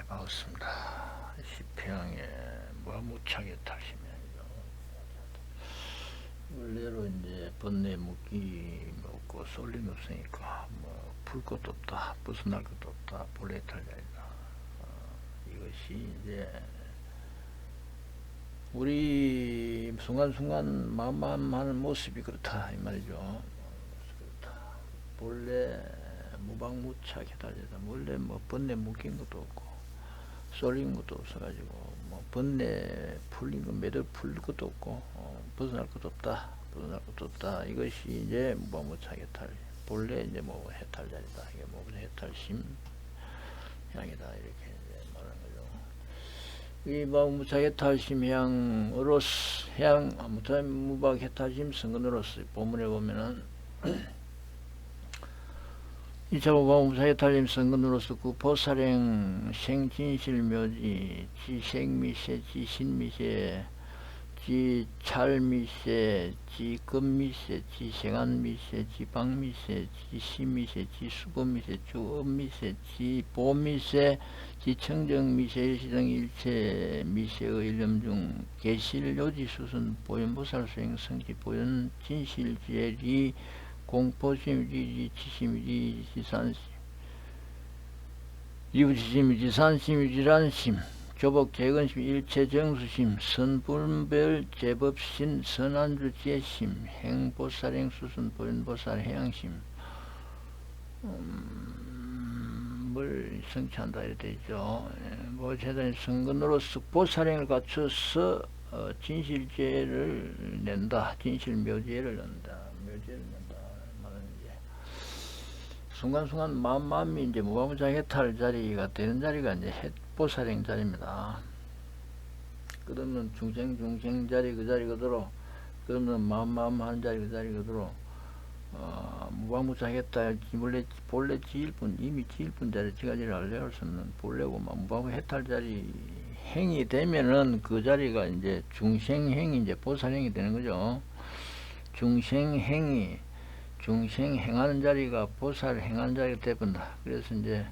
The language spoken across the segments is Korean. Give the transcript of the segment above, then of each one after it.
반갑습니다. 시평에 무차게 타시면요. 원래로 이제 번뇌 묶기 없고 쏠림 없으니까 뭐 풀 것도 없다, 벗어날 것도 없다, 본래 탈자이다. 이것이 이제 우리 순간순간 마음만 하는 모습이 그렇다 이 말이죠. 그렇다. 본래 무방무차게 달리다. 원래 뭐 번뇌 묶인 것도 없고 쏠린 것도 없어가지고 뭐 번뇌 풀린 거 매듭 풀 것도 없고 벗어날 것도 없다. 벗어날 것도 없다. 이것이 이제 무방무차게 탈. 본래 이제 뭐 해탈자리다. 이게 뭐 해탈심 향이다. 이렇게 이제 말하는 거죠. 이 무방무차게 탈심 향으로서 무방 해탈심 성근으로서 본문에 보면은 이차 무방무차게 탈심 성근으로서 그 보살행 생진실묘지 지생미세 지신미세 지찰미세 지금미세 지생안미세 지방미세 지시미세 지수고미세 주업미세 지보미세 지청정미세 일시등 일체 미세의 일념 중 계실요지수순 보현보살 수행 성지 보현 진실지혜리 공포심이지 지심이지 지산심 이부지심이지 산심이지 란심 교복 재건심 일체정수심 선불별 제법신 선안주 제심 행보살행 수순 보현보살 해양심 뭘 성취한다 이렇게 되죠. 보제단이 성근으로서 보살행을 갖춰서 진실죄를 낸다. 진실묘죄를 낸다. 묘죄를 낸다. 말은 이제 순간순간 마음이 이제 무방무차 해탈 자리가 되는 자리가 이제 보살행 자리입니다. 끝없는 중생 자리 그 자리 그대로 끝없는 마음 하는 자리 그 자리 그대로 무방무차겠다. 본래 지일뿐 이미 지일뿐 자리 지가지를 알려할 수 없는 본래고 무방무 해탈 자리 행이 되면은 그 자리가 이제 중생행이 이제 보살행이 되는 거죠. 중생행이 중생행하는 자리가 보살 행하는 자리가 되본다. 그래서 이제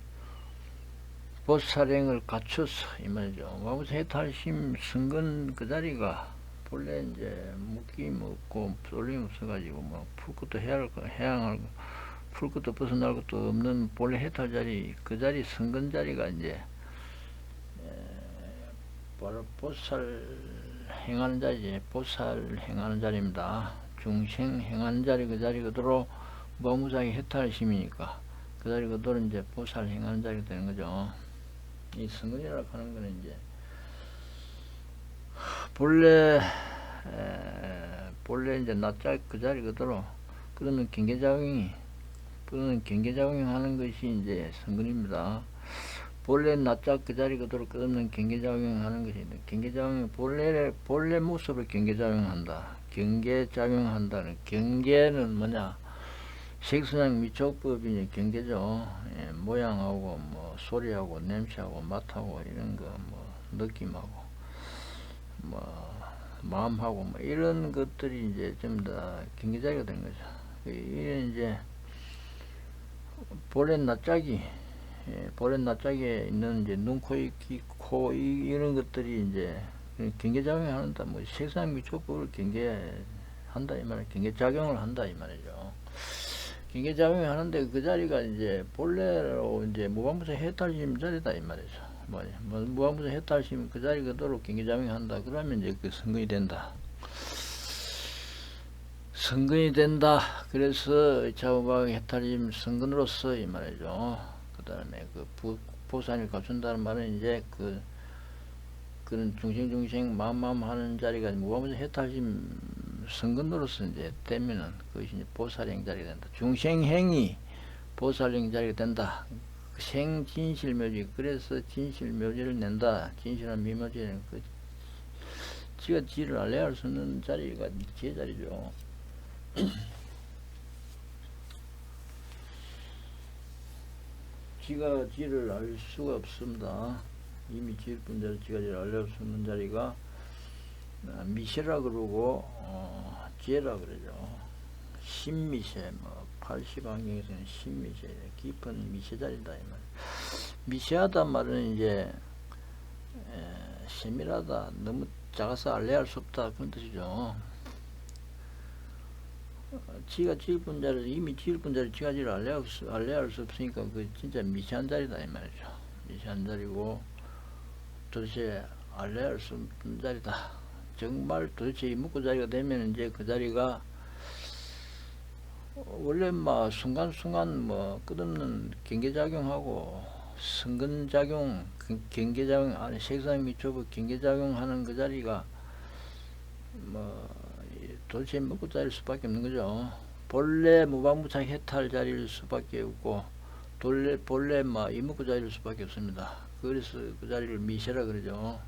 보살행을 갖춰서 이 말이죠. 무방무차 해탈심 성근 그 자리가 본래 이제 묶임 없고 쏠림 없어가지고 뭐 풀 것도 해양할 거 풀 것도 벗어날 것도 없는 본래 해탈 자리 그 자리 성근 자리가 이제 바로 보살 행하는 자리지. 보살 행하는 자리입니다. 중생 행하는 자리 그 자리 그대로 무방무차게 해탈심이니까 그 자리 그대로 이제 보살 행하는 자리가 되는 거죠. 이 성근이라고 하는 거는 이제 본래 이제 낯짝 그 자리 그대로 그러면 경계작용이 하는 것이 이제 성근입니다. 본래 낯짝 그 자리 그대로 끝없는 경계작용 하는 것이 경계작용이 본래 모습을 경계작용한다. 경계작용한다는 경계는 뭐냐? 색선양 미촉법이 경계죠. 모양하고 뭐 소리하고 냄새하고 맛하고 이런 거 뭐 느낌하고 뭐 마음하고 뭐 이런 것들이 이제 전부 다 경계자리가 된 거죠. 이런 이제 본래 낯짝에 있는 이제 눈, 코, 귀, 코 이런 것들이 이제 경계작용을 한다. 뭐 색상 미촉법을 경계한다 이 말이에요. 경계작용을 한다 이 말이죠. 경계작용을 하는데 그 자리가 이제 본래로 이제 무방무차 해탈심 자리다 이 말이죠. 뭐 무방무차 해탈심 그 자리 그대로 경계작용을 한다. 그러면 이제 그 성근이 된다. 성근이 된다. 그래서 자무방 해탈심 성근으로서 이 말이죠. 그 다음에 그 보살을 갖춘다는 말은 이제 그런 중생 마음 하는 자리가 무방무차 해탈심 성근으로서 이제 되면은 그것이 이제 보살행 자리가 된다. 중생행이 보살행 자리가 된다. 생진실묘지. 그래서 진실묘지를 낸다. 진실한 미묘지는 지가 지를 알려야 할 수 없는 자리가 제 자리죠. 지가 지를 알 수가 없습니다. 이미 지일뿐 자리 지가 지를 알려야 할 수 없는 자리가 미세라 그러고 지혜라 그러죠. 신미세 뭐 80안경에서는 신미세 깊은 미세 자리다 이 말. 미세하다 말은 이제 세밀하다, 너무 작아서 알레할 수 없다, 그런 뜻이죠. 지가 지을 분자를, 이미 지을 분자를 지가 지를 알레할 수 없으니까 그 진짜 미세한 자리다 이 말이죠. 미세한 자리고 도대체 알레할 수 없는 자리다. 정말 도대체 이 묶고 자리가 되면 이제 그 자리가 원래 막 순간순간 뭐 끝없는 경계작용하고 성근작용, 경계작용, 아니 색상 미초부 경계작용하는 그 자리가 뭐 도대체 먹고 자릴 수밖에 없는 거죠. 본래 무방무창 해탈 자리일 수밖에 없고 본래 막 이먹고 자릴 수밖에 없습니다. 그래서 그 자리를 미세라 그러죠.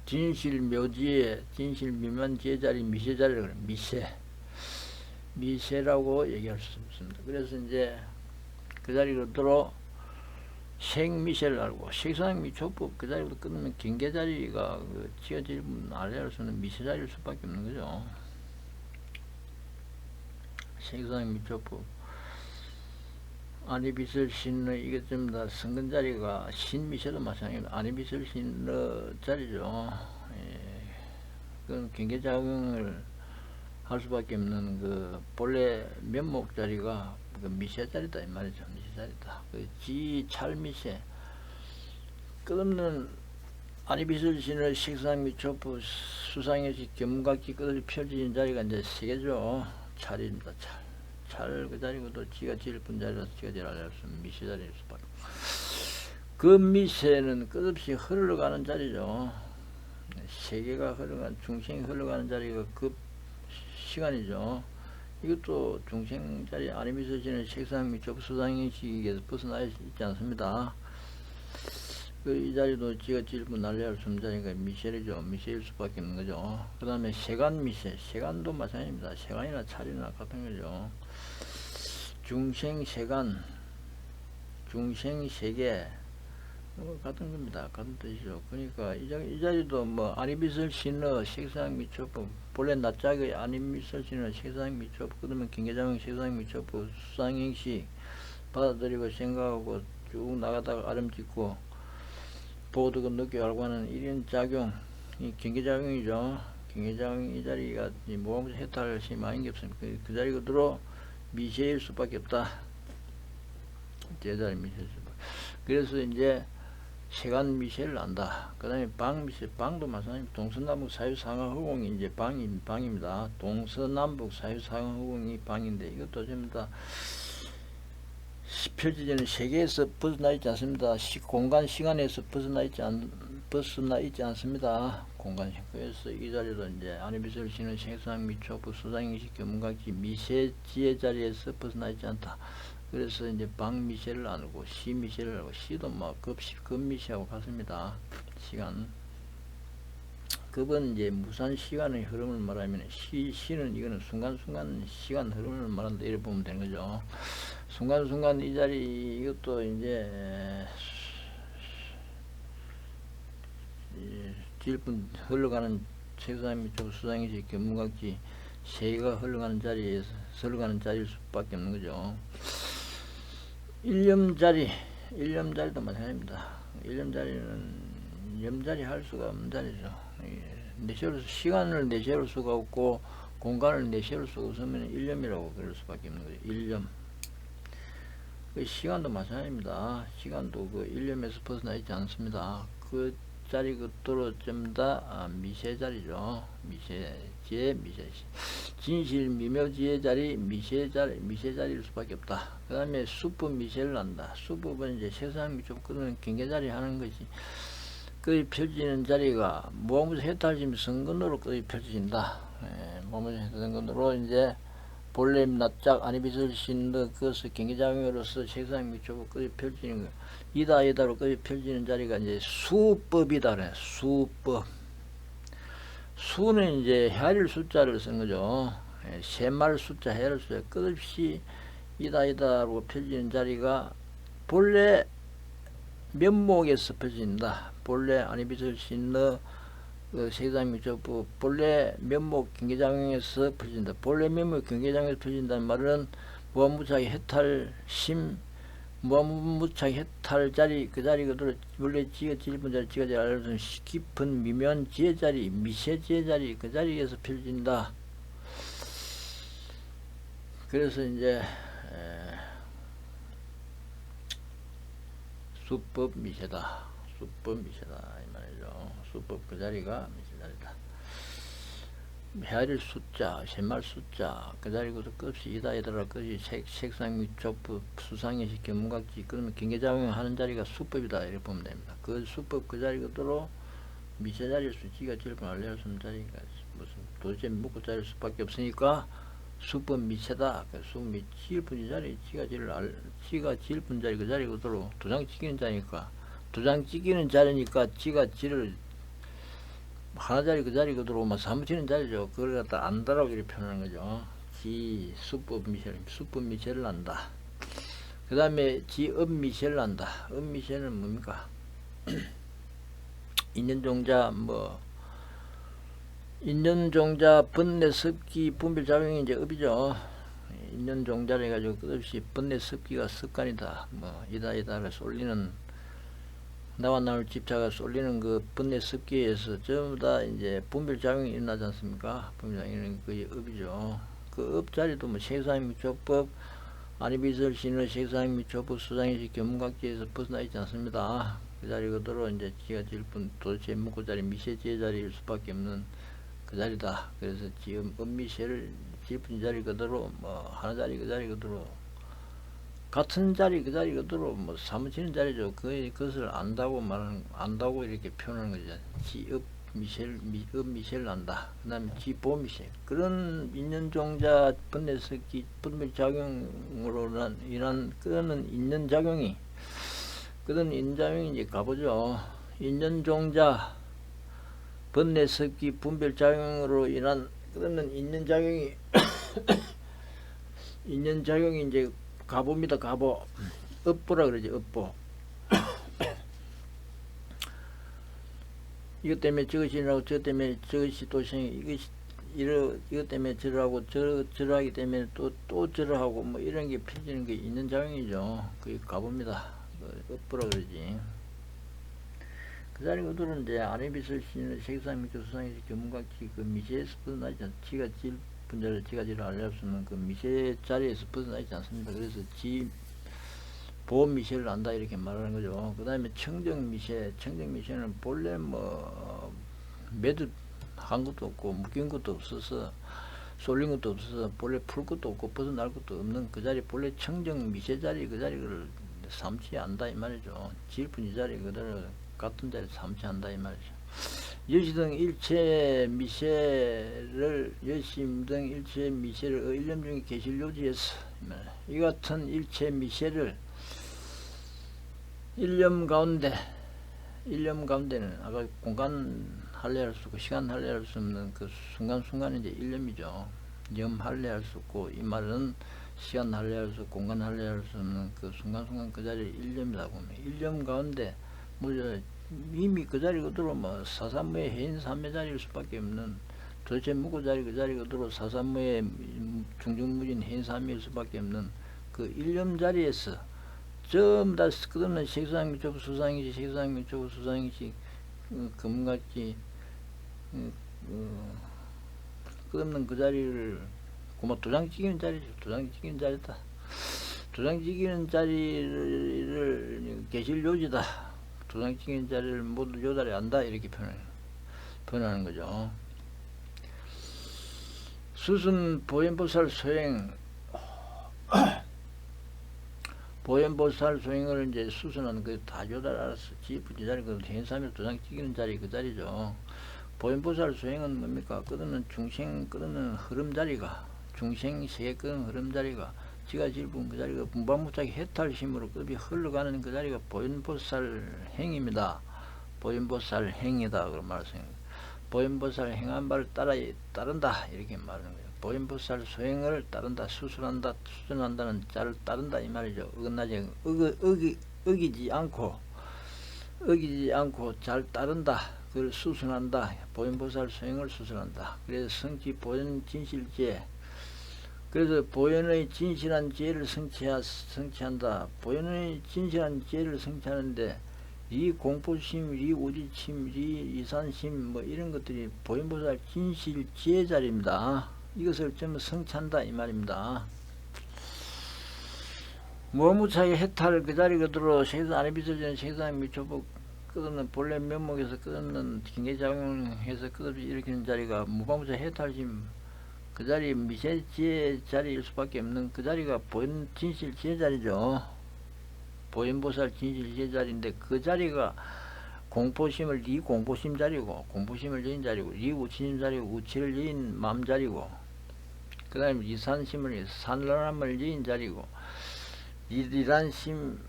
진실묘지에 진실미만 지혜자리 미세자리라고 그래요. 미세라고 얘기할 수 있습니다. 그래서 이제 그 자리로 들어 생미세를 알고 색상미초법 그 자리로 끊으면 경계자리가 그 지어질 분 알레할 수는 미세자리일 수밖에 없는 거죠. 색상미초법 아니빛을 신의 이것입니다. 성근자리가 신미세도 마찬가지입니다. 아니빛을 신의 자리죠. 그건 경계작용을 할 수밖에 없는 그 본래 면목 자리가 그 미세 자리다 이 말이죠. 미세 자리다. 그 지찰미세 끝없는 아니빛을 신의 식상 미초부 수상의식 견문각기 끝없이 펼쳐진 자리가 이제 세 개죠. 찰입니다. 찰 그 자리고도 지가 지을 뿐 자리라서 지가 지을 알수 없는 미세 자리일 수밖에. 그 미세는 끝없이 흘러가는 자리죠. 세계가 흘러가는 중생이 흘러가는 자리가 그 시간이죠. 이것도 중생 자리 아니면서 지는 색상 미초부 수상의식에서 벗어나 있지 않습니다. 이 자리도 지가 지을 뿐 알레할 수 없는 자리가 미세이죠. 미세일 수밖에 없는 거죠. 그 다음에 세간 미세, 세간도 마찬가지입니다. 세간이나 찰이나 같은 거죠. 중생 세간, 중생 세계 같은 겁니다. 같은 뜻이죠. 그러니까 이 자리도 뭐 아니빛을 신어 색상 미초부 본래 낯짝의 아니빛을 신어 색상 미초부 그러면 경계작용 색상 미초부 수상행식 받아들이고 생각하고 쭉 나가다가 아름 짓고 보드가 늦게 알고 하는 이런 작용, 이 경계작용이죠. 경계작용 이 자리가 모함을 해탈할 힘이 많은 게 없습니다. 그 자리가 들어 미세일 수밖에 없다. 제자리 미세일 수밖에. 그래서 이제 세간 미세를 안다. 그 다음에 방 미세, 방도 마찬가지입니다. 동서남북 사유상하 허공이 이제 방입니다. 동서남북 사유상하 허공이 방인데 이것도 전부 다 펼쳐지는 세계에서 벗어나 있지 않습니다. 공간 시간에서 벗어나 있지 않습니다. 공간. 그래서 이 자리도 이제 아니빛을 신은 색상 미초부 수상의식 견문각기 미세지의 자리에서 벗어나 있지 않다. 그래서 이제 방미세를 나누고 시미세를 알고 시도 뭐 급미세하고 같습니다. 시간. 급은 이제 무산 시간의 흐름을 말하면 시는 이거는 순간순간 시간 흐름을 말한다 이렇게 보면 되는 거죠. 순간순간 이 자리 이것도 이제 질분 흘러가는 색상 미초부 수상의식 견문각기 세계가 흘러가는 자리에서 흘러가는 자리일 수밖에 없는 거죠. 일념자리도 마찬가지입니다. 일념자리는 염자리 할 수가 없는 자리죠. 시간을 내세울 수가 없고 공간을 내세울 수가 없으면 일념이라고 그럴 수밖에 없는 거죠. 일념. 그 시간도 마찬가지입니다. 시간도 그 일념에서 벗어나 있지 않습니다. 그 자리 그도로 좀 다 미세 자리죠. 미세지혜, 미세시. 진실 미묘지의 자리, 미세 자리일 수밖에 없다. 그 다음에 수법 미세를 한다. 수법은 이제 세상 미좀 끊으면 경계 자리 하는 것이 그 펼쳐지는 자리가 무함무소 해탈심 성근으로 그 펼쳐진다. 무함무소 해탈 성근으로 이제 본래 납작 아니빛을 신는 그것을 경계작용으로서 세상 미초부 그 펼치는 거. 이다로 그 펼치는 자리가 이제 수법이다 그래. 수법. 수는 이제 헤아릴 숫자를 쓴 거죠. 세말 숫자 헤아릴 숫자 끝없이 이다로 펼치는 자리가 본래 면목에서 펼쳐진다. 본래 아니빛을 신는 세상미적부 본래 면목 경계작용에서 펴진다. 본래 면목 경계작용에서 펴진다는 말은 무한무차기 해탈 심 무한무차기 해탈 자리 그 자리 그대로 원래 지가 찔분 자리 지가 제일 알려준 깊은 미묘한 지혜 자리 미세 지혜 자리 그 자리에서 펴진다. 그래서 이제 수법 미세다. 수법 미세다 이 말이죠. 수법 그 자리가 미세 자리다. 헤아릴 숫자, 셈말 숫자 그 자리고도 끝이 이다 이다라 끝이 색상 위촉부 수상의식 견문각지 그러면 경계작용 하는 자리가 수법이다 이렇게 보면 됩니다. 그 수법 그 자리 그대로 미세 자리일 수 지가 질분 알려할 수 없는 자리가 무슨 도대체 묵고 자리일 수밖에 없으니까 수법 미세다. 수미 질분 자리 지가 질분 자리 그 자리 그대로 도장 찍히는 자리니까 도장 찍히는 자리니까 지가 질을 하나 자리 그 자리 그대로 막 사무치는 자리죠. 그걸 갖다 안다라고 이렇게 표현하는 거죠. 지 수법 미세를 안다. 그 다음에 지 음미세를 안다. 음미세는 뭡니까? 인연종자 인연종자 번뇌 습기 분별작용이 이제 업이죠. 인연종자를 해가지고 끝없이 번뇌 습기가 습관이다. 이다를 쏠리는 나와 나올 집차가 쏠리는 그 번뇌 습기에서 전부 다 이제 분별작용이 일어나지 않습니까? 분별작용은 그게 업이죠. 그 업자리도 색상미촉법 아니비설신의 색상미촉법 수상의식 견문각지에서 벗어나 있지 않습니다. 그 자리 그대로 이제 지가 질분 도대체 묵고 자리 미세지의 자리일 수밖에 없는 그 자리다. 그래서 지금 음미세를 질분 자리 그대로 하나 자리 그 자리 그대로 같은 자리 그 자리 그대로 사무치는 자리죠. 그것을 안다고 이렇게 표현하는 거죠. 지읍 미세를 안다. 그 다음에 지보미세 그런 인연종자 번뇌습기 분별작용으로 인한 그런 인연작용이 이제 가보죠. 인연종자 번뇌습기 분별작용으로 인한 그런 인연작용이 인연작용이 이제 가보입니다. 가보. 업보라 그러지. 업보. 이것 때문에 저것이 일어나고 저 때문에 저것이 또 이것 때문에 저러하고 저러하기 때문에 또 저러하고 이런 게 펴지는 게 있는 작용이죠. 그게 가봅니다. 업보라 그러지. 그 자리 그들은 이제 아래비설 신의 색상미적 수상의식 견문각지 그 미세에서 벗어나지 않 지가 질 분자를 지가 질을 알릴 수 있는 그 미세 자리에서 벗어나 있지 않습니다. 그래서 보험 미세를 안다 이렇게 말하는 거죠. 그 다음에 청정미세는 본래 매듭 한 것도 없고 묶인 것도 없어서 쏠린 것도 없어서 본래 풀 것도 없고 벗어날 것도 없는 그 자리 본래 청정미세 자리 그 자리를 삼치 안다 이 말이죠. 질분 이 자리 그대로 같은 자리 삼치 안다 이 말이죠. 여시 일체 미세를 일념 중에 계실 요지에서 이 같은 일체 미세를 일념 가운데는 아까 공간 할례할 수 없고 시간 할례할 수 없는 그 순간순간이 이제 일념이죠. 염 할례할 수 없고 이 말은 시간 할례할 수 없고 공간 할례할 수 없는 그 순간순간 그 자리 일념이라고 하면 일념 가운데 이미 그 자리 그대로 사삼무의 해인삼매 자리일 수밖에 없는 도대체 묵고 자리 그 자리 그대로 사삼무의 중중무진 해인삼매일 수밖에 없는 그 일념 자리에서 전부 다 끝없는 색상미촉 수상이지 색상미촉 수상이지 금같이 끝없는 그 자리를 도장 찍이는 자리죠. 도장 찍이는 자리다. 도장 찍이는 자리를 계실 요지다. 도장 찍이는 자리를 모두 요 자리에 안다 이렇게 표현하는 거죠. 수순 보현보살 소행 보현보살 소행을 이제 수순하는 그 다 요 자리 알았어. 지푸지 자리 그 현삼일 도장 찍이는 자리 그 자리죠. 보현보살 소행은 뭡니까? 끝없는 중생 끝없는 흐름 자리가 중생 세계 끝없는 흐름 자리가 지가 질분 그 자리가 분반무짝이 해탈심으로 급이 흘러가는 그 자리가 보현보살 행입니다. 보현보살 행이다 그런 말씀입니다. 보현보살 행한 바를 따른다 이렇게 말하는 거예요. 보현보살 소행을 따른다. 수순한다는 자를 따른다 이 말이죠. 어기지 않고 잘 따른다. 그걸 수순한다. 보현보살 소행을 수순한다. 그래서 성지 보현 진실제. 그래서 보현의 진실한 지혜를 성취한다. 보현의 진실한 지혜를 성취하는데 이 공포심, 이 우지침, 이 이산심 뭐 이런 것들이 보현보살 진실 지혜 자리입니다. 이것을 전부 성취한다 이 말입니다. 무무차게 해탈 그 자리 그대로 세상 안에 비춰지는 세상 미초복 끝없는 본래 면목에서 끝없는 경계작용해서 끝없이 일으키는 자리가 무방무차 해탈심 그 자리 미세지혜 자리일 수밖에 없는 그 자리가 보현 진실 지혜 자리죠. 보현보살 진실 지혜 자리인데 그 자리가 공포심을 이 공포심 자리고 공포심을 여인 자리고 이 우치심 자리고 우치를 여인 마음 자리고 그 다음에 이산심을 산란함을 여인 자리고 이란심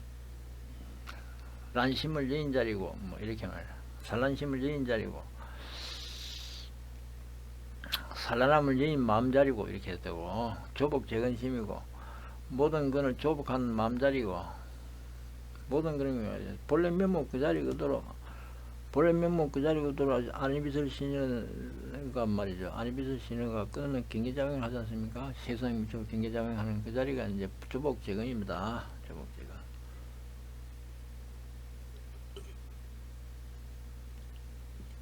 란심을 여인 자리고 뭐 이렇게 말해 산란심을 여인 자리고 산란함을 여인 마음 자리고 이렇게 되고 조복 재건심이고 모든 것을 조복한 마음 자리고 모든 것을 본래 면목 그 자리 그대로 본래 면목 그 자리 그대로 아니비설 신여가 말이죠. 아니비설 신여가 끊는 경계작용을 하지 않습니까? 세상 미처 경계작용하는 그 자리가 이제 조복 재건입니다. 조복 재건.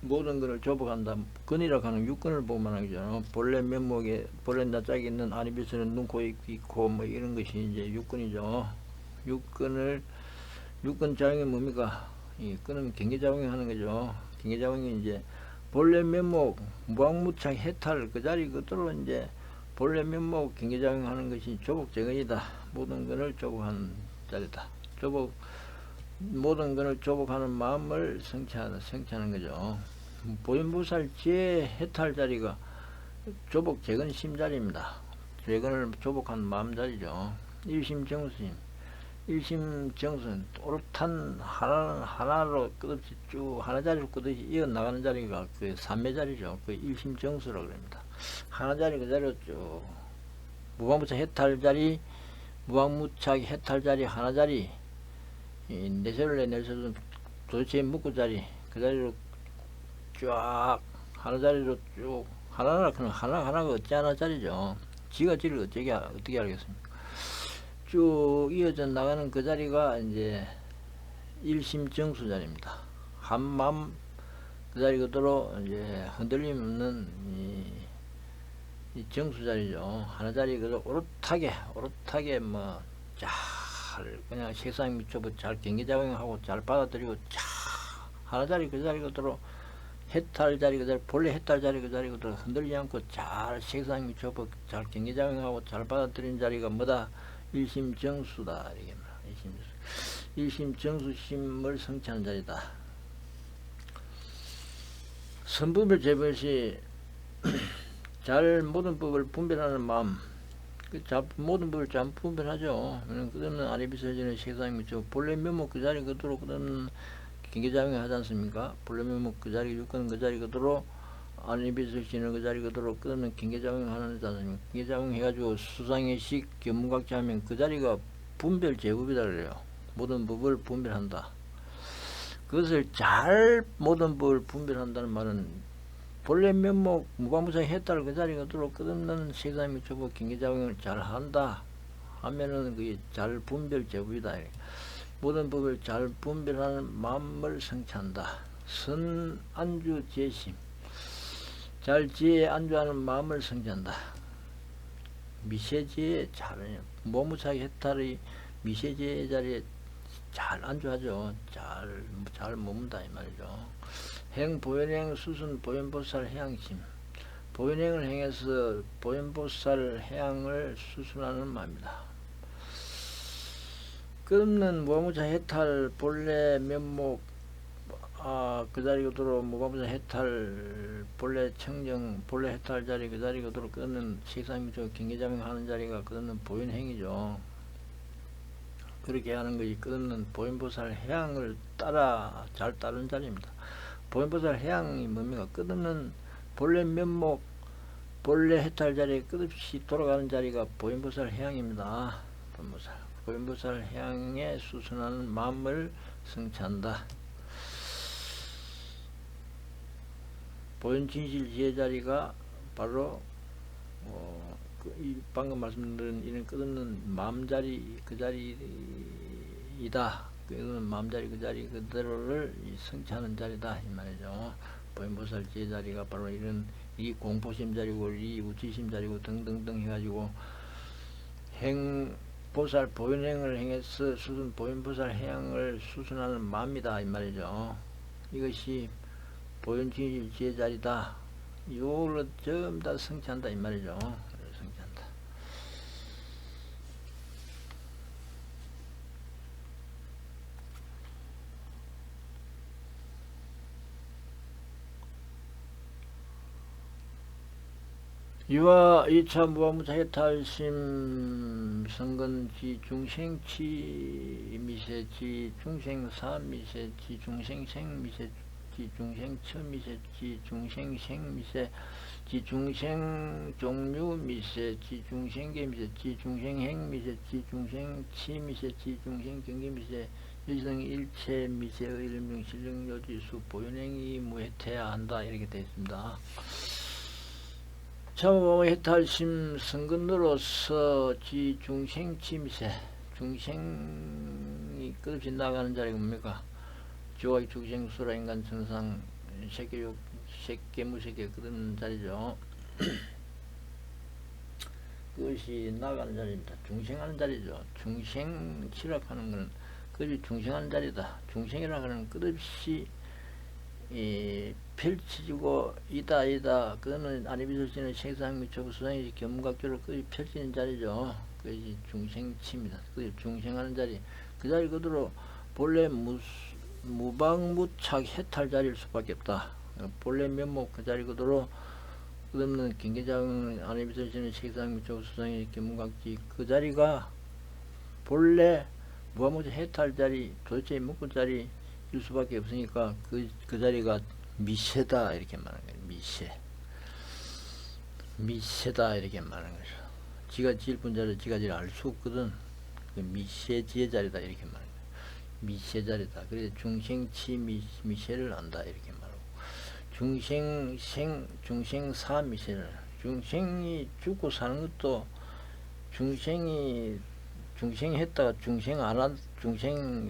모든 것을 조복한다. 근이라고 하는 육근을 보면 하죠. 본래 면목에 본래 낯짝에 있는 아니비설은 눈, 코, 있고 뭐 이런 것이 이제 육근이죠. 육근 작용이 뭡니까? 이 끈은 경계작용이 하는 거죠. 경계작용이 이제 본래 면목 무방무창 해탈 그 자리 그대로 이제 본래 면목 경계작용 하는 것이 조복재건이다. 모든 것을 조복하는 자리다. 모든 것을 조복하는 마음을 성취하는 거죠. 보현보살 지혜 해탈 자리가 조복재건 심자리입니다. 재건을 조복한 마음 자리죠. 일심정수심. 일심정수는 또렷한 하나로 끝없이 쭉 하나 자리로 끝없이 이어나가는 자리가 그 삼매 자리죠. 그 일심정수라고 그럽니다. 하나 자리 그 자리로 쭉 무방무차 해탈 자리 무방무차기 해탈 자리 하나 자리 내세울래 내세울 도대체 묶고 자리 그 자리로 쫙 하나 자리로 쭉 하나가 어찌 하나 자리죠. 지가 지를 어떻게 알겠습니까? 쭉 이어져 나가는 그 자리가 이제 일심정수 자리입니다. 한마음 그 자리 그대로 이제 흔들림 없는 이 정수 자리죠. 하나 자리 그대로 오롯하게 뭐 잘 그냥 세상 미쳐서 잘 경계작용하고 잘 받아들이고 잘 하나 자리 그 자리 그대로 해탈 자리 그 자리 본래 해탈 자리 그 자리 그대로 흔들리지 않고 잘 세상 미쳐서 잘 경계작용하고 잘 받아들이는 자리가 뭐다? 일심정수다. 이게 일심정수심을 성취하는 자리다. 선분별 재별시 잘 모든 법을 분별하는 마음. 모든 법을 잘 분별하죠. 끝없는 아리비설전의 세상 미쳐 본래 면목 그 자리 그대로 끝없는 경계작용을 하지 않습니까? 본래 면목 그 자리 육건 그 자리 그대로 아니비설전의 그 자리 그대로 끝없는 경계작용을 하는 자입니다. 경계작용 해가지고 수상의식 견문각자 하면 그 자리가 분별 제법이다 그래요. 모든 법을 분별한다. 그것을 잘 모든 법을 분별한다는 말은 본래 면목 무방무상 했다를 그 자리가 들어 끝없는 세상 미쳐보 경계작용을 잘 한다 하면은 그게 잘 분별 제법이다. 모든 법을 잘 분별하는 마음을 성취한다. 선 안주 제심 잘 지혜에 안주하는 마음을 성취한다. 미세지혜에 잘 무방무상 해탈의 미세지혜 자리에 잘 안주하죠. 잘 머문다 이 말이죠. 행 보현행 수순 보현보살 해양심 보현행을 행해서 보현보살 해양을 수순하는 말입니다. 끝없는 무방무차 해탈 본래 면목 그 자리 그대로 무방무차 해탈 본래 청정 본래 해탈 자리 그 자리 그대로 끝없는 세상미처 경계작용 하는 자리가 끝없는 보현행이죠. 그렇게 하는 것이 끝없는 보현보살 해양을 잘 따르는 자리입니다. 보현보살 해양이 뭡니까? 끝없는 본래 면목, 본래 해탈 자리에 끝없이 돌아가는 자리가 보현보살 해양입니다. 보현보살 해양에 수순하는 마음을 성취한다. 보현진실 지혜자리가 바로 방금 말씀드린 이런 끝없는 마음자리 그 자리이다. 이거는 마음자리 그 자리 그대로를 성취하는 자리다 이 말이죠. 보현보살 지혜자리가 바로 이런 이 공포심 자리고 이 우치심 자리고 등등등 해가지고 보살 보현행을 행해서 보현보살 행을 수순하는 마음이다 이 말이죠. 이것이 보현진실 지혜자리다. 이걸로 전부 다 성취한다 이 말이죠. 성취한다. 이와 2차 무방무차 해탈심 성근지 중생치 미세지 중생사미세지 중생생미세지 중생처미세지 중생생미세 지 중생종류미세지 중생계미세지 중생행미세지 중생치미세지 중생경계미세 일성일체미세의 일명실력요지수 보현행이 무해태야 한다 이렇게 되어 있습니다. 참으로 해탈심 성근으로서 지 중생치미세 중생이 끝없이 나가는 자리가 뭡니까? 지옥 중생수라 인간 천상 세계육 세계무세계 그런 자리죠. 그것이 나가는 자리입니다. 중생하는 자리죠. 중생 치락하는 것은 그것이 중생하는 자리다. 중생이라는 것은 끝없이 펼치고 이다 그거는 아니비설지는 생사학미초부 수상이 견문각교를 끝이 펼치는 자리죠. 그것이 중생치입니다. 그것이 중생하는 자리. 그 자리 그대로 본래 무방무착 해탈 자리일 수밖에 없다. 본래 면목 그 자리 그대로 끝없는 경계장 아니비설지는 생사학미초부 수상이 견문각지 그 자리가 본래 무방무착 해탈 자리 도대체 먹고 자리 일 수밖에 없으니까 그 자리가 미세다 이렇게 말하는 거예요. 미세다 이렇게 말하는 거죠. 지가 지을 뿐자를 지가 제일 알 수 없거든. 그 미세지의 자리다 이렇게 말하는 거예요. 미세 자리다. 그래서 중생치 미세를 안다 이렇게 말하고 중생사 미세를 중생이 죽고 사는 것도 중생했다가 중생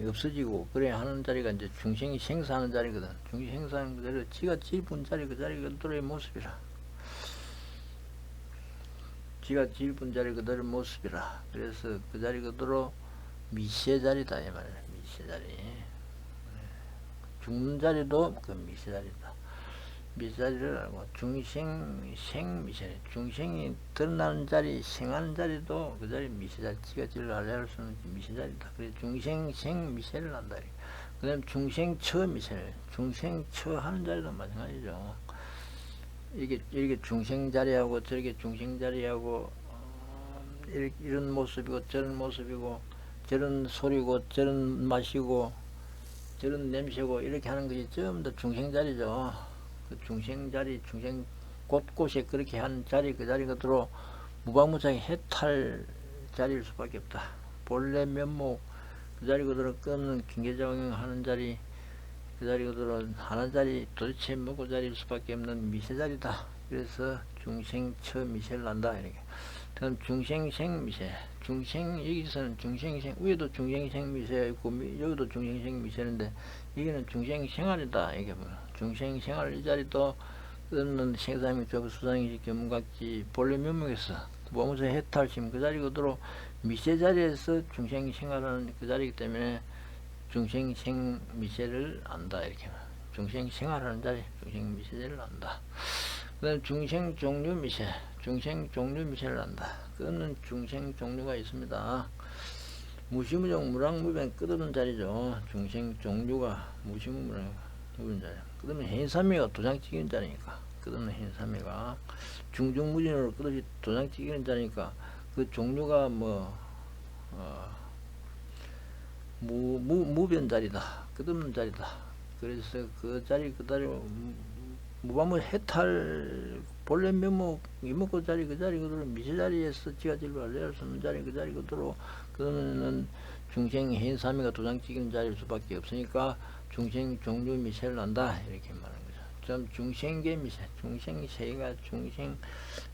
없어지고 그래 하는 자리가 이제 중생이 생사하는 자리거든. 중생이 생사하는 그 자리가 지가 지분 자리 그 자리 그대로의 모습이라. 지가 지분 자리 그대로의 모습이라. 그래서 그 자리 그대로 미세 자리다 이 말이야. 미세 자리. 죽는 자리도 그 미세 자리다. 미세 자리를 알고 중생생미세 중생이 드러나는 자리 생하는 자리도 그 자리 미세 자리 지가 지를 알할 수 없는 미세 자리다. 그래서 중생생미세를 한다. 그 다음 중생처미세 중생처 하는 자리도 마찬가지죠. 이렇게 중생자리하고 저렇게 중생자리하고 이런 모습이고 저런 모습이고 저런 소리고 저런 맛이고 저런 냄새고 이렇게 하는 것이 전부 다 중생자리죠. 그 중생자리, 중생 곳곳에 그렇게 한 자리, 그 자리 그대로 무방무차게 해탈 자리일 수밖에 없다. 본래 면목, 그 자리 그대로 끊는 경계작용 하는 자리, 그 자리 그대로 하는 자리, 도대체 먹고 자리일 수밖에 없는 미세자리다. 그래서 중생처 미세를 난다. 이렇게. 그럼 중생생 미세. 중생, 여기서는 중생생, 위에도 중생생 미세가 있고, 여기도 중생생 미세인데, 여기는 중생생활이다. 이게 뭐야. 중생생활 이 자리도 끊는 생사미 쪽 수상이 견문각지 본래 면목에서 무방무차 해탈심 그 자리 그대로 미세 자리에서 중생생활하는 그 자리이기 때문에 중생생 미세를 안다. 이렇게 중생생활하는 자리 중생미세를 안다. 그 다음 중생종류 미세 중생종류 미세를 안다. 끊는 중생종류가 있습니다. 무시무정 무랑무변 끝없는 자리죠. 중생종류가 무시무무랑 무변 자리. 끝없는 해삼미가 도장 찍이는 자리니까. 끝없는 해삼미가 중중무진으로 끝없이 도장 찍이는 자리니까 그 종류가 무변 자리다. 끝없는 자리다. 그래서 그 자리 그대로 무방무 해탈 본래 면목 이목구 자리 그 자리 그대로 미세 자리에서 지가 질로 알려할 수 없는 자리 그 자리 그대로 그러면은 중생 해삼미가 도장 찍이는 자리일 수밖에 없으니까 중생 종류 미세를 난다 이렇게 말하는 거죠. 다음 중생계미세, 중생세가 중생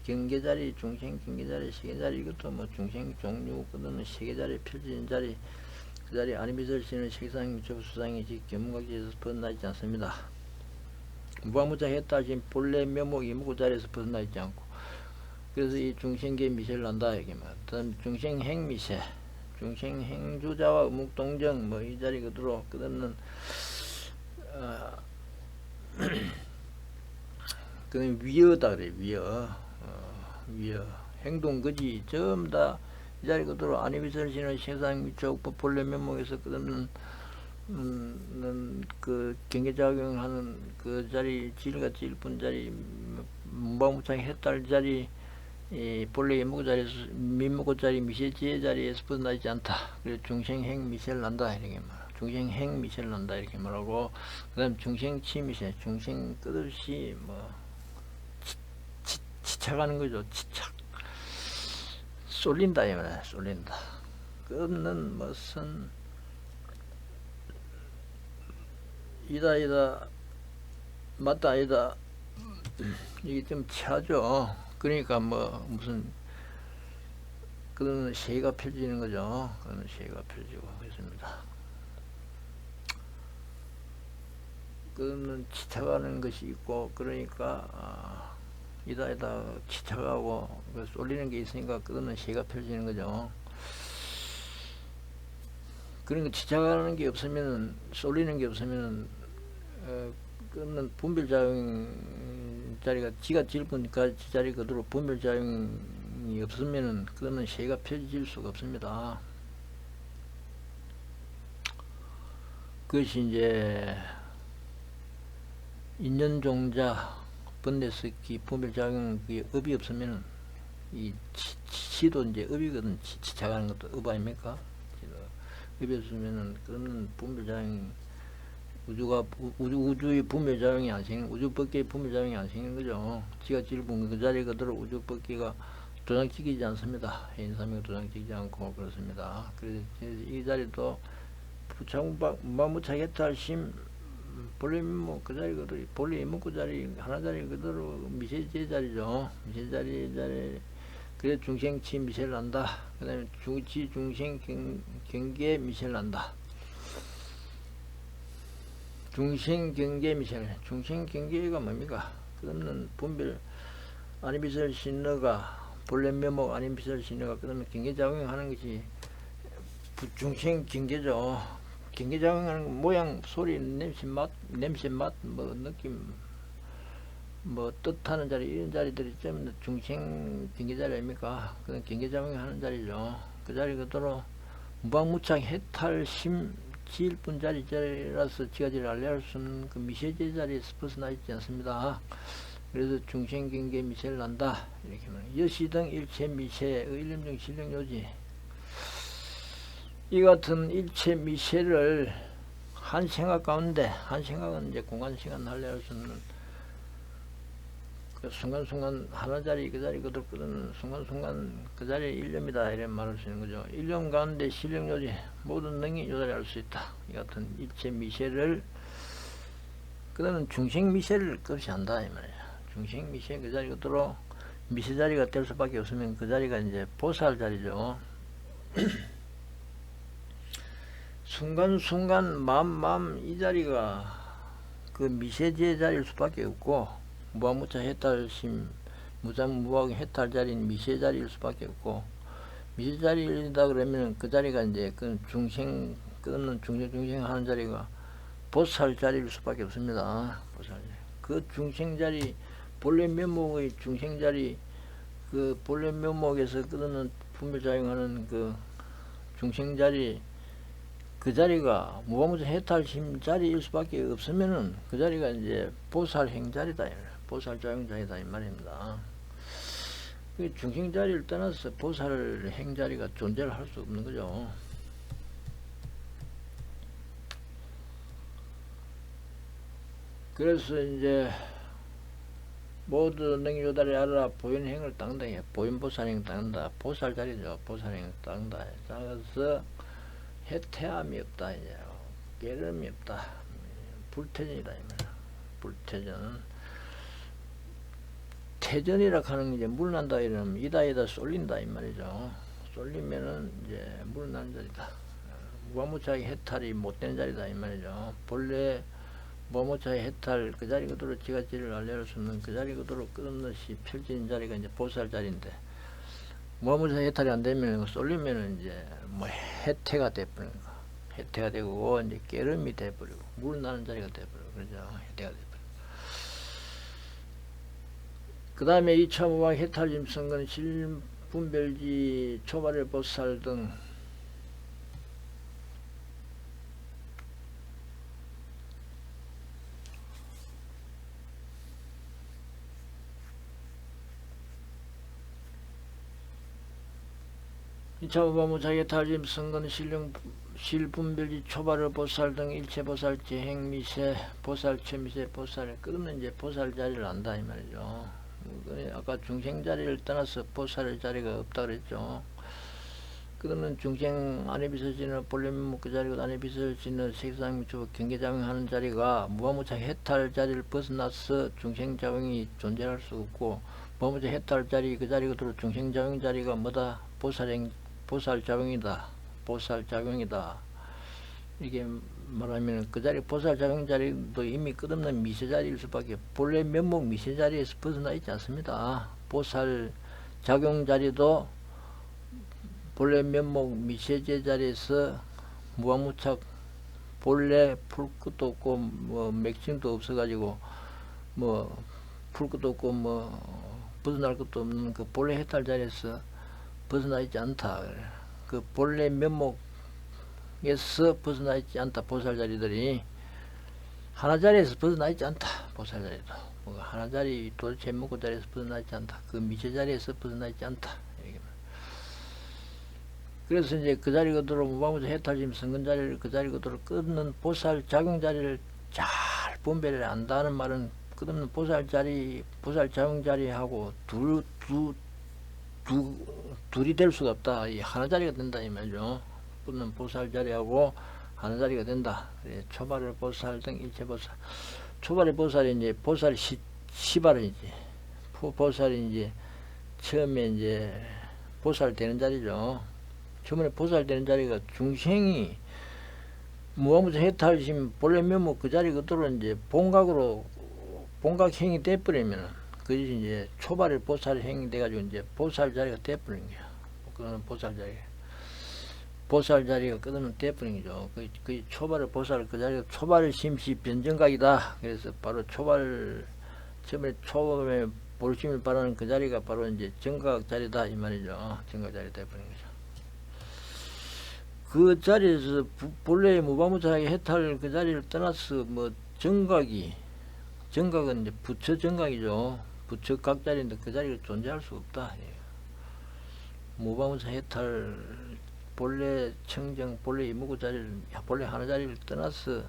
경계자리, 중생 경계자리, 세계자리, 이것도 뭐 중생 종류, 그다음에 세계자리 펼쳐진 자리, 그 자리 아니미설 씨는 색상, 유첩, 수상이 즉 견문각지에서 벗어나 있지 않습니다. 무아무자 했다 지금 본래 묘목 이무고 자리에서 벗어나 있지 않고, 그래서 이 중생계 미세를 난다 이게만. 다음 중생행미세, 중생행주자와 의묵동정 뭐 이 자리 그대로 그다음은 그다음 위어다 그래. 위어, 위어 행동거지 전부 다 이 자리 그대로 아니비설신의 세상 위쪽 본래 면목에서 그다음은 그 경계작용하는 그 자리 질같이 일분 자리 무방무창 해탈 자리 이 본래 예무고 자리에서 민무고 자리 미세지의 자리에서 벗어나 있지 않다. 그래서 중생행 미세를 난다 이렇게 말. 중생행 미세를 난다 이렇게 말하고, 그다음 중생치미세, 중생 끝없이 뭐 지착하는 거죠. 지착 쏠린다 이 말이야. 쏠린다. 끝없는 무슨 이다 맞다 아니다 이게 좀 차죠. 그러니까 뭐 무슨 그런 세가 펼쳐지는 거죠. 그런 세가 펼쳐지고 있습니다. 그는 지쳐가는 것이 있고, 그러니까 이다 지쳐가고 쏠리는 게 있으니까 그거는 세가 펼쳐지는 거죠. 그러니까 지쳐가는 게 없으면은, 쏠리는 게 없으면은 그는 분별작용 자리가 지가 질뿐니까 지 자리 그대로 분별작용이 없으면은 그거는 세가 펼쳐질 수가 없습니다. 그것이 이제 인연종자 번뇌스키 분별작용 그게 업이 없으면은 이 지도 이제 업이거든. 지쳐가는 것도 업 아닙니까? 업이 없으면은 그거는 분별작용 우주의 분별작용이 안 생기는, 우주 법계의 분별작용이 안 생기는 거죠. 지가 질분 그 자리 그대로 우주 법계가 도장찍히지 않습니다. 해인삼위가 도장찍히지 않고 그렇습니다. 그래서 이 자리도 무차무차게탈심 본래 뭐 그 자리 그대로 본래 이문구 자리 하나 자리 그대로 미세제 자리죠. 미세 자리 그래서 중생치 미세를 난다. 그 다음에 중생 경계 미세를 난다. 중생경계 미세를, 중생경계가 뭡니까? 그거는 분별 아니비설 신너가 본래 면목 아니비설 신너가 그다음에 경계작용하는 것이 중생경계죠. 경계작용하는 모양, 소리, 냄새, 맛, 뭐 느낌, 뭐 뜻하는 자리, 이런 자리들이 전부 중생경계 자리 아닙니까? 그건 경계작용하는 자리죠. 그 자리 그대로 무방무창 해탈심 지일뿐 자리라서 지가지를 알려할 수 없는 그 미세제 자리에서 벗어나 있지 않습니다. 그래서 중생경계 미세를 난다 이렇게 말해요. 여시등 일체 미세의 일념중 실력요지, 이 같은 일체 미세를 한 생각 가운데, 한 생각은 이제 공간시간 할래할 수 없는 그 순간순간 하나 자리 그 자리 그대로 끄는 순간순간 그 자리에 일념이다 이런 말할 수 있는 거죠. 일념 가운데 실력요지 모든 능이 요 자리에 알 수 있다. 이 같은 일체 미세를, 그 다음은 중생미세를 끝이 한다 이 말이야. 중생미세 그 자리 그대로 미세 자리가 될 수밖에 없으면 그 자리가 이제 보살 자리죠. 순간순간 마음 이 자리가 그 미세제 자리일 수밖에 없고, 무아무차 해탈심 무아무학 해탈 자리는 미세 자리일 수밖에 없고, 미세 자리이다 그러면 그 자리가 이제 그 중생 끊는 중생 하는 자리가 보살 자리일 수밖에 없습니다. 보살. 그 중생 자리 본래 면목의 중생 자리, 그 본래 면목에서 끊는 분별작용하는 그 중생 자리, 그 자리가 무아무차 해탈심 자리일 수밖에 없으면은 그 자리가 이제 보살행 자리다, 보살작용 자리다 이 말입니다. 그 중생 자리를 떠나서 보살행 자리가 존재를 할 수 없는 거죠. 그래서 이제 모두 능히 요다리 알아라 보현행을 닦는다. 보현보살행 닦는다. 보살 자리죠. 보살행 닦는다. 그래서 해태함이 없다. 이제 깨름이 없다. 불태전이다. 불태전. 태전이라 하는 게 이제 물 난다 이러면 이다에다 쏠린다 이 말이죠. 쏠리면은 이제 물 난 자리다. 무아무차의 해탈이 못 되는 자리다 이 말이죠. 본래 무아무차의 해탈 그 자리 그대로 지가지를 알려줄 수 없는 그 자리 그대로 끝없이 펼쳐진 자리가 이제 보살 자리인데, 무아무차의 해탈이 안 되면 쏠리면은 이제 뭐 해태가 돼버리는 거. 해태가 되고 이제 깨름이 돼버리고 물 나는 자리가 돼버리고 그러죠. 해태가 돼버리고. 그 다음에 2차 무방 해탈짐 선건 실분별지 초발의 보살 등 이차무방무차의 해탈짐 선건 실분별지 초발의 보살 등 일체 보살 재행 미세 보살 처미세 보살 끝없는 이제 보살 자리를 안다 이 말이죠. 아까 중생 자리를 떠나서 보살의 자리가 없다 그랬죠. 그러면 중생 안에 비서지는 본래면 그 자리고 안에 비서지는 색상미초 경계작용하는 자리가 무아무차 해탈 자리를 벗어나서 중생작용이 존재할 수 없고, 무아무차 해탈 자리 그 자리 그대로 중생작용 자리가 뭐다? 보살작용이다. 보살작용이다. 이게 말하면 그 자리 보살작용 자리도 이미 끝없는 미세자리일 수밖에, 본래 면목 미세자리에서 벗어나 있지 않습니다. 보살작용 자리도 본래 면목 미세제 자리에서 무아무착 본래 풀 것도 없고 뭐 맥심도 없어가지고 뭐 풀 것도 없고 뭐 벗어날 것도 없는 그 본래 해탈 자리에서 벗어나 있지 않다. 그 본래 면목 에서 벗어나 있지 않다. 보살 자리들이 하나 자리에서 벗어나 있지 않다. 보살 자리도 하나 자리 도대체 먹고 자리에서 벗어나 있지 않다. 그 미세 자리에서 벗어나 있지 않다. 그래서 이제 그 자리 그대로 무방무차 해탈짐 선건 자리를 그 자리 그대로 끊는 보살 작용 자리를 잘 분별을 안다는 말은 끝없는 보살 자리, 보살 작용 자리하고 둘이 될 수가 없다. 이 하나 자리가 된다 이 말이죠. 끊는 보살 자리하고 하나 자리가 된다. 그래, 초발의 보살 등 일체 보살. 초발의 보살이 이제 보살 시발이지. 보살이 이제 처음에 이제 보살 되는 자리죠. 처음에 보살 되는 자리가 중생이 무아무차 해탈심 본래 면목 그 자리 그대로 이제 본각행이 돼버리면 그것이 이제 초발의 보살 행이 돼가지고 이제 보살 자리가 돼버리는 거야. 그거는 보살 자리. 보살 자리가 끝없는 돼버리는 거죠. 그 초발의 보살 그 자리가 초발 심시 변정각이다. 그래서 바로 처음에 보르심을 바라는 그 자리가 바로 이제 정각 자리다 이 말이죠. 정각 자리 돼버리는 거죠. 그 자리에서 본래의 무방무차의 해탈 그 자리를 떠나서 뭐 정각은 이제 부처 정각이죠. 부처 각자리인데 그 자리가 존재할 수 없다. 무방무차 해탈 본래 청정 본래 이무구 자리를 본래 하나 자리를 떠나서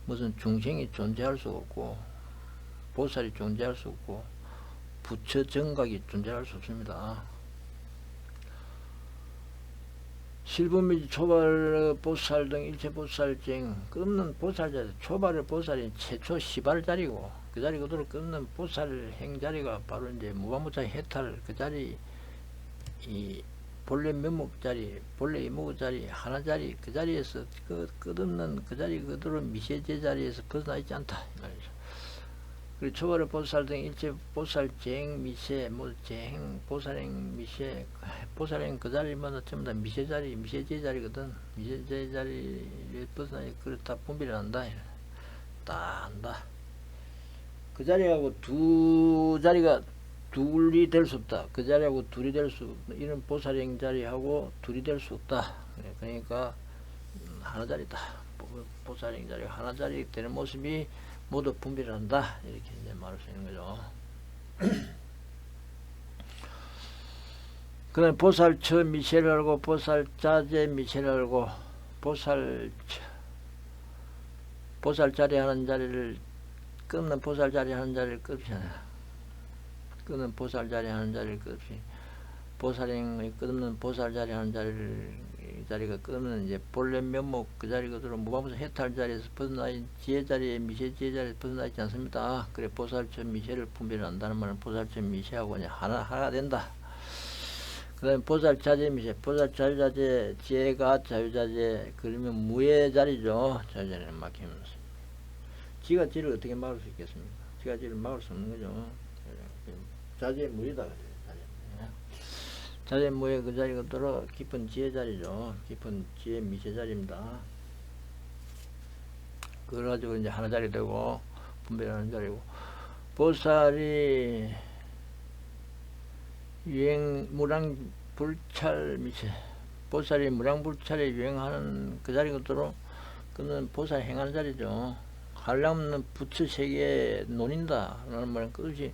무슨 중생이 존재할 수 없고 보살이 존재할 수 없고 부처 정각이 존재할 수 없습니다. 실분밀 초발 보살 등 일체 보살쟁 끊는 보살 자리 초발의 보살이 최초 시발 자리고 그 자리 그대로 끊는 보살 행 자리가 바로 이제 무방무차 해탈 그 자리 이 본래 면목 자리 본래 이무구 자리 하나 자리 그 자리에서 그 끝없는 그 자리 그대로 미세제 자리에서 벗어나 있지 않다 이 말이죠. 그리고 초발의 보살 등 일체 보살쟁 미세 뭐 재행 보살행 미세 보살행 그 자리마다 전부 다 미세 자리 미세제 자리거든. 미세제 자리에 벗어나 그렇다 분별을 한다. 다 안다. 그 자리하고 두 자리가 둘이 될 수 없다. 그 자리하고 둘이 될 수 이런 보살행 자리하고 둘이 될 수 없다. 그러니까 하나 자리다. 보살행 자리 하나 자리 되는 모습이 모두 분별을 한다. 이렇게 이제 말할 수 있는 거죠. 그다음에 보살처 미세를 알고 보살자제 미세를 알고 보살자리 하는 자리를 끊는 보살자리 하는 자리를 끝이잖아. 끊는 보살자리 하는 자리를 끝이 보살행의 끝없는 보살자리 하는 자리를 자리가 끄면 이제 본래 면목 그 자리 그대로 무방무차 해탈 자리에서 벗어나 지혜 자리에 미세 지혜 자리에서 벗어나 있지 않습니까? 그래 보살천 미세를 분별한다는 말은 보살천 미세하고 이제 하나가 된다. 그 다음에 보살 자재 미세, 보살 자유자재, 지혜가 자유자재, 그러면 무의 자리죠. 자유자리는 막히면서. 지가 지를 어떻게 막을 수 있겠습니까? 지가 지를 막을 수 없는 거죠. 자재 무이다. 자재 무의 그 자리가 들어 깊은 지혜 자리죠. 깊은 지혜 미세 자리입니다. 그걸 가지고 이제 하나 자리 되고 분별하는 자리고, 보살이 유행 무량불찰 미세, 보살이 무량불찰에 유행하는 그 자리 그대로 그는 보살 행하는 자리죠. 한량없는 부처 세계에 논인다 라는 말은 그것이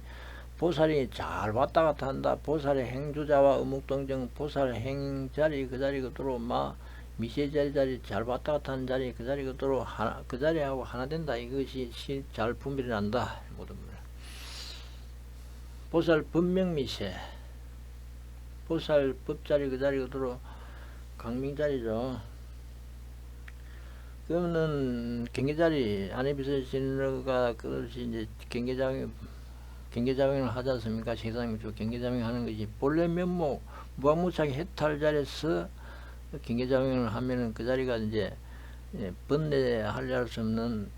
보살이 잘 왔다 갔다 한다. 보살의 행주자와 의묵동정 보살 행자리 그 자리 그대로 미세 자리 잘 왔다 갔다 하는 자리 그 자리 그대로 하나, 그 자리하고 하나 된다. 이것이 잘 분별이 난다. 모든 말. 보살 법명 미세, 보살 법자리 그 자리 그대로 강명자리죠. 그러면은 경계자리 안에 비서지는가 그것이 이제 경계자명을 하지 않습니까? 세상에 경계자명 하는 것이 본래 면목 무한무차게 해탈 자리에서 경계자명을 하면은 그 자리가 이제 번뇌하려 수 없는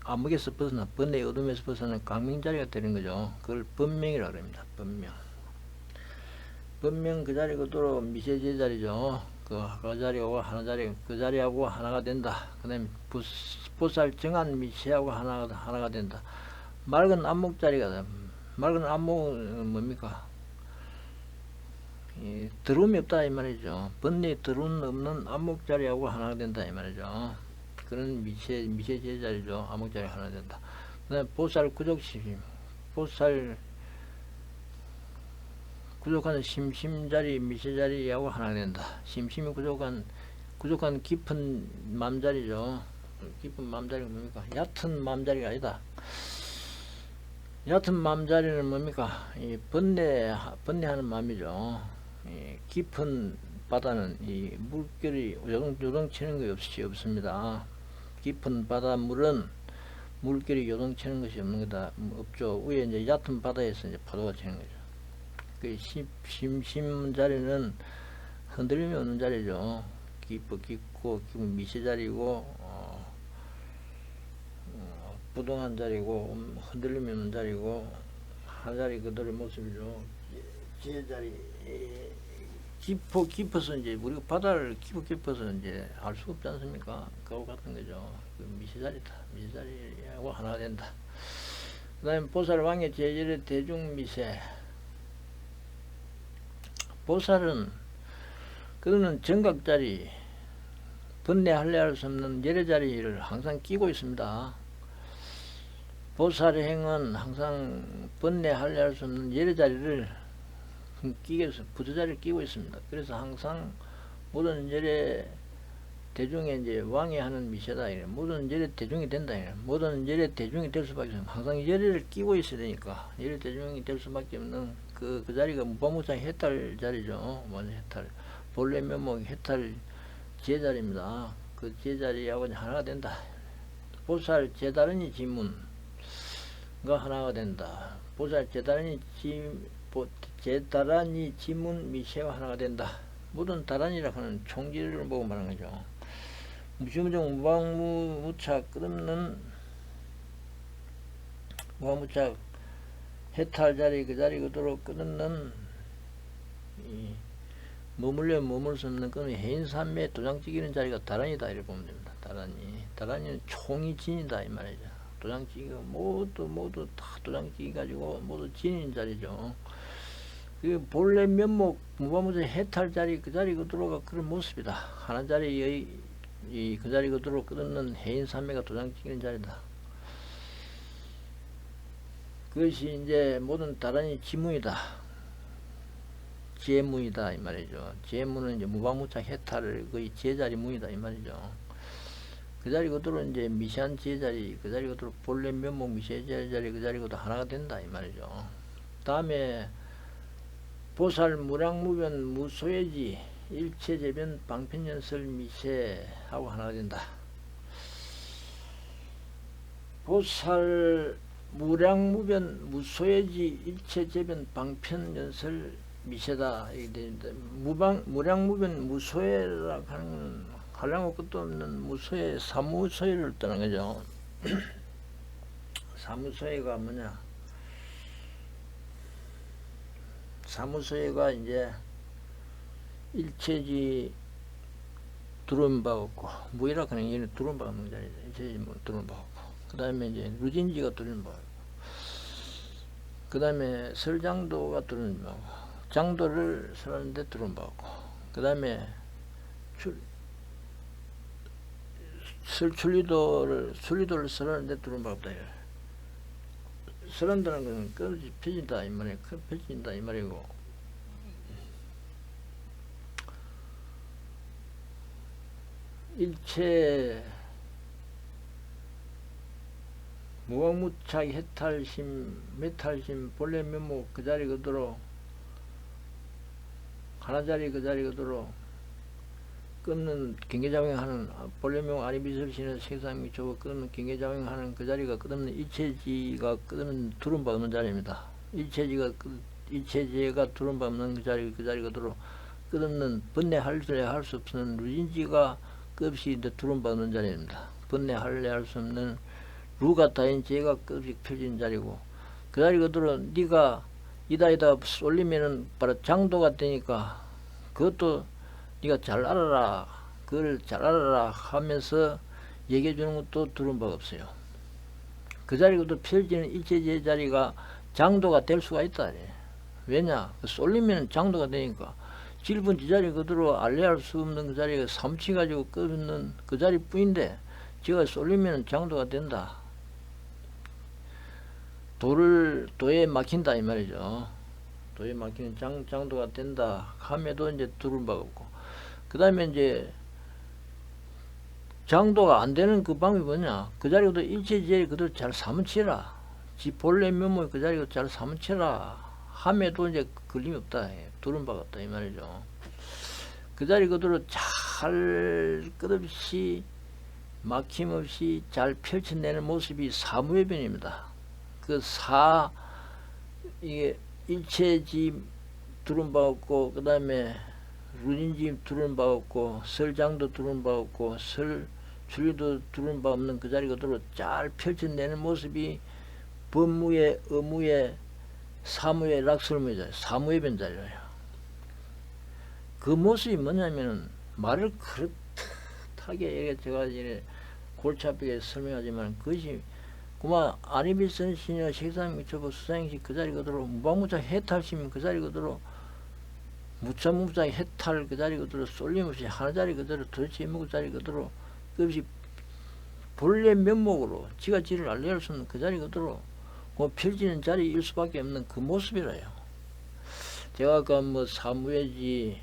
암흑에서 벗어나 번뇌의 어둠에서 벗어나는 강명자리가 되는 거죠. 그걸 법명이라고 합니다. 법명. 법명 그 자리 그대로 미세제 자리죠. 그 자리하고 하나 자리 그 자리하고 하나가 된다. 그다음에 보살 정한 미세하고 하나가 된다. 맑은 안목 자리가 맑은 안목은 뭡니까? 더러움이 없다 이 말이죠. 번뇌 더러움 없는 안목 자리하고 하나가 된다 이 말이죠. 그런 미세제 자리죠. 안목 자리 하나 된다. 그다음에 보살 구족심, 보살 구족한 심심자리 미세자리하고 하나가 된다. 심심이 구족한 깊은 맘자리죠. 깊은 맘자리가 뭡니까? 얕은 맘자리가 아니다. 얕은 맘자리는 뭡니까? 이 번뇌하는 맘이죠. 이 깊은 바다는 이 물결이 요동치는 것이 없습니다. 깊은 바닷물은 물결이 요동치는 것이 없는 거다. 없죠. 위에 이제 얕은 바다에서 이제 파도가 치는 거죠. 그 심심 자리는 흔들림이 없는 자리죠. 깊고 미세 자리고 부동한 자리고 흔들림이 없는 자리고 한 자리 그대로의 모습이죠. 지혜 자리 깊어서 이제 우리가 바다를 깊어서 이제 알 수 없지 않습니까? 그거 같은 거죠. 그 미세 자리다. 미세 자리하고 하나가 된다. 그 다음에 보살 왕의 제절의 대중 미세. 보살은 그는 정각자리 번뇌하려 할 수 없는 예례자리를 항상 끼고 있습니다. 보살의 행은 항상 번뇌하려 할 수 없는 예례자리를 끼게서 부처자리를 끼고 있습니다. 그래서 항상 모든 예례 대중에 이제 왕이 하는 미세다. 모든 예례 대중이 된다. 모든 예례 대중이 될 수밖에 없어요. 항상 예례를 끼고 있어야 되니까 예례 대중이 될 수밖에 없는 그 자리가 무방무차 해탈 자리죠. 완전 해탈. 본래 면목 해탈 제자리입니다. 그 제자리하고 하나가 된다. 보살 제다른이 지문가 하나가 된다. 보살 제다른이 지문 미세가 하나가 된다. 모든 다란이라 하는 총지를 보고 말하는 거죠. 무시무정 무방무차 끝없는 무방무차 해탈 자리 그 자리 그대로 끝없는 머물 수 없는 그런 해인산매에 도장찍이는 자리가 다란이다 이렇게 보면 됩니다. 다란이는 총이 진이다 이 말이죠. 도장찍이가 모두 다 도장찍이 가지고 모두 진인 자리죠. 그 본래 면목 무방무차 해탈 자리 그 자리 그대로가 그런 모습이다. 하나 자리의 그 자리 그대로 끝없는 해인산매가 도장찍이는 자리다. 그것이 이제 모든 다란이 지문이다. 지혜문이다 이 말이죠. 지혜문은 이제 무방무차 해탈을 거의 제자리 문이다 이 말이죠. 그 자리 그대로 이제 미세한 제자리 그 자리 그대로 본래 면목 미세 제자리 그 자리 그대로 하나가 된다 이 말이죠. 다음에 보살 무량무변 무소외지 일체재변 방편연설 미세하고 하나가 된다. 보살 무량무변 무소해지 일체재변 방편연설 미세다. 이게 되는데 무량무변 무소해라고 하는 건 한량고 끝도 없는 무소해 사무소해를 떠난 거죠. 사무소해가 뭐냐? 사무소해가 이제 일체지 두려운 바 없고 무이라 하는 얘는 두려운 바 없는 자리다. 일체지 뭐 두려운 바 없고 그 다음에 이제 루진지가 두려운 바 없고 그 다음에 설장도가 두려운 바 없고 장도를 설하는데 두려운 바 없고 그 다음에 출리도를 설하는데 두려운 바 없다. 설한다는 것은 끊어지 펴진다 이 말이에요. 펴진다 이 말이고 일체 무왕무착 해탈심 메탈심 본래 면목 그 자리 그대로 하나 자리 그 자리 그대로 끊는 경계작용하는 본래 면목 아니비설신의 세상이 저거 끊는 경계작용하는 그 자리가 끝없는 일체지가 끝없는 두른 바 없는 자리입니다. 일체지가 두른 바 없는 그 자리 그대로 끝없는 번뇌할 수 없는 루진지가 끝없이 두른 바 없는 자리입니다. 번뇌할 수 없는 루가 다인 제가 끝없이 펴진 자리고 그 자리 그대로 네가 이다 쏠리면은 바로 장도가 되니까 그것도 네가 잘 알아라 그걸 잘 알아라 하면서 얘기해 주는 것도 두른 바가 없어요. 그 자리 그대로 펴지는 일체지의 자리가 장도가 될 수가 있다. 왜냐 쏠리면 장도가 되니까 질분 지자리 그대로 알레할 수 없는 그 자리가 삼치가지고 끊는 그 자리뿐인데 제가 쏠리면 장도가 된다. 도에 막힌다 이 말이죠. 도에 막히는 장도가 된다 함에도 이제 두른 바가 없고 그 다음에 이제 장도가 안 되는 그 방법이 뭐냐? 그 자리도 일체지자리 그대로 잘 사무치라. 지 본래 면목이 그 자리도 잘 사무치라 함에도 이제 걸림이 없다. 두른 바가 없다 이 말이죠. 그 자리 그대로 잘 끝없이 막힘없이 잘 펼쳐내는 모습이 사무예변입니다. 이게 일체지 두른 바 없고 그 다음에 루진지 두른 바 없고 설장도 두른 바 없고 출리도 두른 바 없는 그 자리 그대로 잘 펼쳐내는 모습이 법무의 의무의 사무의 락설무의 사무예변 자리예요. 그 모습이 뭐냐면은 말을 그렇게 제가 이제 골치 아프게 설명하지만 그것이 그만 아니비선신이나 식상 미처부 수상식 그 자리 그대로 무방무작 해탈심 그 자리 그대로 무차무작 해탈 그 자리 그대로 쏠림없이 하나 자리 그대로 도대체 묵은 자리 그대로 그것이 본래 면목으로 지가 지를 알려할 수 없는 그 자리 그대로 그 펼치는 자리일 수밖에 없는 그 모습이라요. 제가 아까 뭐 사무예지